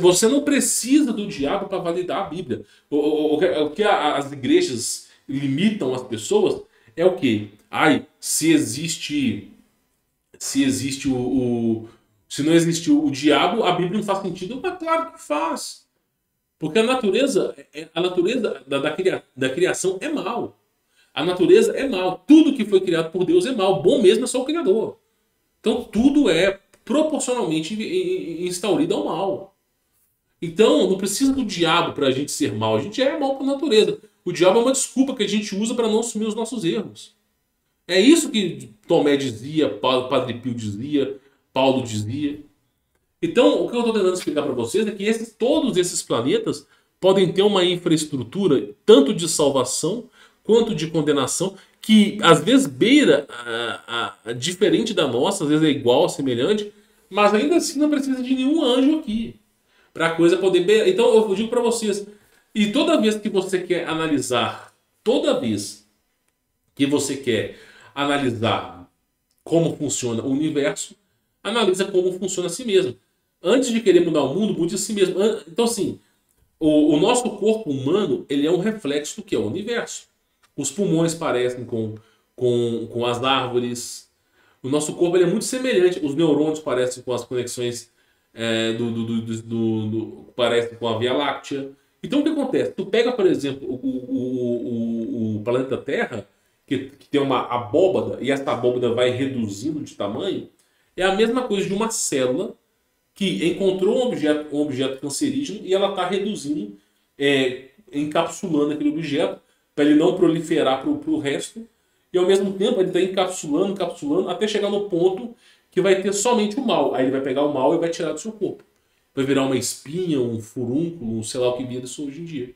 Speaker 1: Você não precisa do diabo para validar a Bíblia. O que as igrejas limitam as pessoas é o quê? Se não existe o diabo, a Bíblia não faz sentido. Mas claro que faz. Porque a natureza da criação é mal. A natureza é mal. Tudo que foi criado por Deus é mal. Bom mesmo é só o Criador. Então tudo é proporcionalmente instaurido ao mal. Então não precisa do diabo para a gente ser mal. A gente é mal por natureza. O diabo é uma desculpa que a gente usa para não assumir os nossos erros. É isso que Tomé dizia, Padre Pio dizia, Paulo dizia. Então, o que eu estou tentando explicar para vocês é que todos esses planetas podem ter uma infraestrutura tanto de salvação quanto de condenação, que às vezes beira diferente da nossa, às vezes é igual, semelhante, mas ainda assim não precisa de nenhum anjo aqui para a coisa poder beirar. Então, eu digo para vocês, e toda vez que você quer analisar, como funciona o universo, analisa como funciona a si mesmo. Antes de querer mudar o mundo, mude a si mesmo. Então, assim, o nosso corpo humano ele é um reflexo do que é o universo. Os pulmões parecem com as árvores. O nosso corpo ele é muito semelhante. Os neurônios parecem com as conexões parecem com a Via Láctea. Então, o que acontece? Tu pega, por exemplo, o planeta Terra, que tem uma abóbada, e essa abóbada vai reduzindo de tamanho, é a mesma coisa de uma célula que encontrou um objeto cancerígeno e ela está reduzindo, encapsulando aquele objeto para ele não proliferar para o resto. E ao mesmo tempo ele está encapsulando até chegar no ponto que vai ter somente o mal. Aí ele vai pegar o mal e vai tirar do seu corpo. Vai virar uma espinha, um furúnculo, sei lá o que vira isso hoje em dia.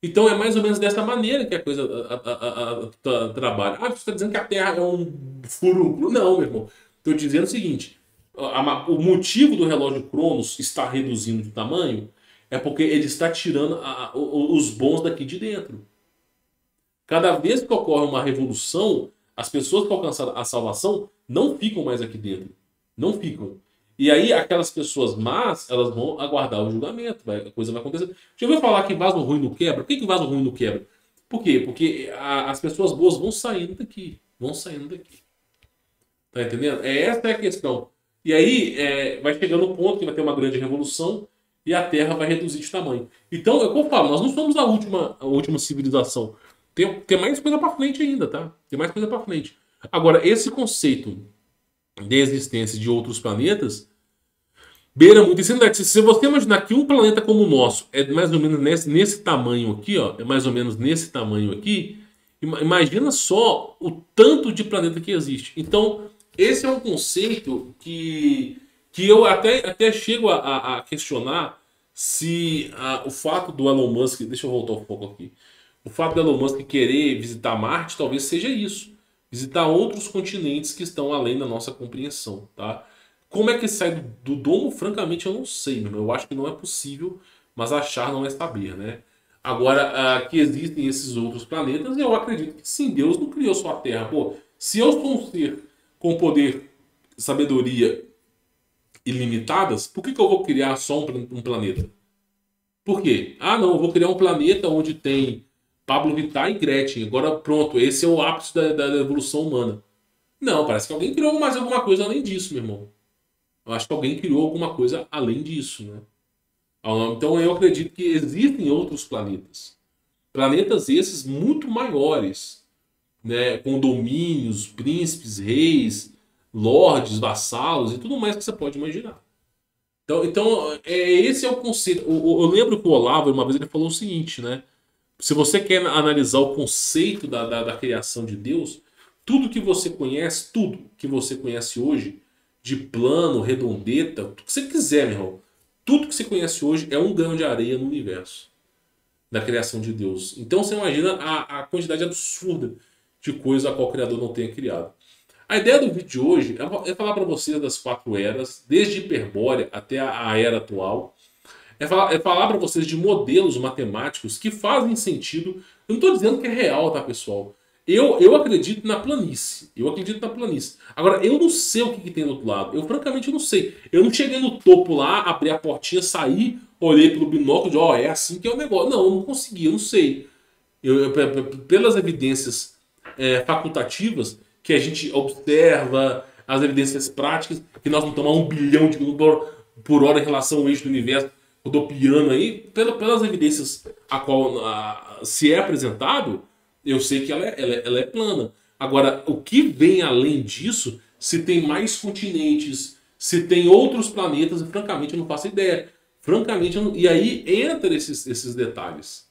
Speaker 1: Então é mais ou menos dessa maneira que a coisa trabalha. Você está dizendo que a Terra é um furúnculo? Não, meu irmão. Estou dizendo o seguinte: o motivo do relógio Cronos estar reduzindo de tamanho é porque ele está tirando os bons daqui de dentro. Cada vez que ocorre uma revolução, As pessoas que alcançaram a salvação não ficam mais aqui dentro. Não ficam. E aí aquelas pessoas más, elas vão aguardar o julgamento. A coisa vai acontecer. Já ouviu falar que vaso ruim não quebra? Por que vaso ruim não quebra? Por quê? Porque as pessoas boas vão saindo daqui. Vão saindo daqui. Tá entendendo? Essa é a questão. E aí vai chegando um ponto que vai ter uma grande revolução e a Terra vai reduzir de tamanho. Então, é o que eu falo, nós não somos a última civilização. Tem mais coisa pra frente ainda, tá? Tem mais coisa pra frente. Agora, esse conceito de existência de outros planetas beira muito. Se você imaginar que um planeta como o nosso é mais ou menos nesse tamanho aqui, ó, é mais ou menos nesse tamanho aqui, imagina só o tanto de planeta que existe. Então, esse é um conceito que eu até chego a questionar se o fato do Elon Musk... Deixa eu voltar um pouco aqui. O fato do Elon Musk querer visitar Marte talvez seja isso. Visitar outros continentes que estão além da nossa compreensão, tá? Como é que sai do domo? Francamente, eu não sei. Meu. Eu acho que não é possível, mas achar não é saber, né? Agora, que existem esses outros planetas, eu acredito que sim, Deus não criou só a Terra. Pô, se eu sou um ser com poder, sabedoria ilimitadas, por que eu vou criar só um planeta? Por quê? Ah, não, eu vou criar um planeta onde tem Pablo Vittar e Gretchen. Agora, pronto, esse é o ápice da evolução humana. Não, parece que alguém criou mais alguma coisa além disso, meu irmão. Eu acho que alguém criou alguma coisa além disso, né? Então eu acredito que existem outros planetas. Planetas esses muito maiores, né? Com domínios, príncipes, reis, lordes, vassalos e tudo mais que você pode imaginar. Então esse é o conceito. Eu lembro que o Olavo, uma vez, ele falou o seguinte, né? Se você quer analisar o conceito da criação de Deus, tudo que você conhece hoje, de plano, redondeta, o que você quiser, meu irmão, tudo que você conhece hoje é um grão de areia no universo da criação de Deus. Então você imagina a quantidade absurda de coisa a qual o Criador não tenha criado. A ideia do vídeo de hoje é falar para vocês das 4 eras, desde Hiperbórea até a era atual. É falar para vocês de modelos matemáticos que fazem sentido. Eu não estou dizendo que é real, tá, pessoal? Eu acredito na planície. Eu acredito na planície. Agora, eu não sei o que tem do outro lado. Eu, francamente, não sei. Eu não cheguei no topo lá, abri a portinha, saí, olhei pelo binóculo e é assim que é o negócio. Não, eu não consegui, eu não sei. Pelas evidências facultativas que a gente observa, as evidências práticas, que nós não estamos a 1 bilhão de quilômetros por hora em relação ao eixo do universo, rodopiando aí, pelas evidências a qual se é apresentado, eu sei que ela é plana. Agora, o que vem além disso, se tem mais continentes, se tem outros planetas, francamente eu não faço ideia. Francamente, e aí entra esses detalhes.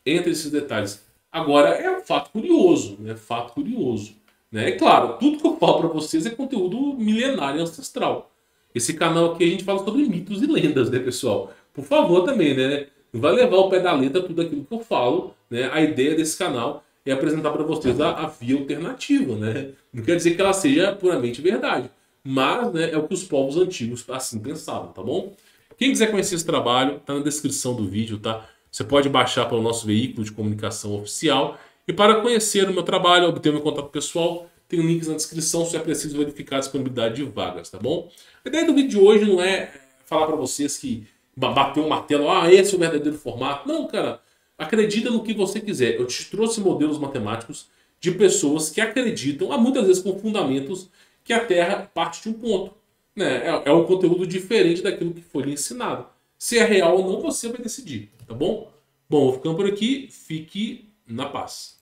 Speaker 1: Entra esses detalhes. Agora, é um fato curioso, né? Fato curioso. Né? É claro, tudo que eu falo para vocês é conteúdo milenário e ancestral. Esse canal aqui a gente fala sobre mitos e lendas, né, pessoal? Por favor também, né? Não vai levar ao pé da letra tudo aquilo que eu falo, né? A ideia desse canal é apresentar para vocês a via alternativa, né? Não quer dizer que ela seja puramente verdade, mas, né, é o que os povos antigos assim pensavam, tá bom? Quem quiser conhecer esse trabalho, tá na descrição do vídeo, tá? Você pode baixar pelo nosso veículo de comunicação oficial. E para conhecer o meu trabalho, obter meu contato pessoal, tem links na descrição se é preciso verificar a disponibilidade de vagas, tá bom? A ideia do vídeo de hoje não é falar para vocês que bater um martelo, esse é o verdadeiro formato. Não, cara, acredita no que você quiser. Eu te trouxe modelos matemáticos de pessoas que acreditam, muitas vezes com fundamentos, que a Terra parte de um ponto. Né? É um conteúdo diferente daquilo que foi lhe ensinado. Se é real ou não, você vai decidir, tá bom? Bom, vou ficando por aqui. Fique na paz.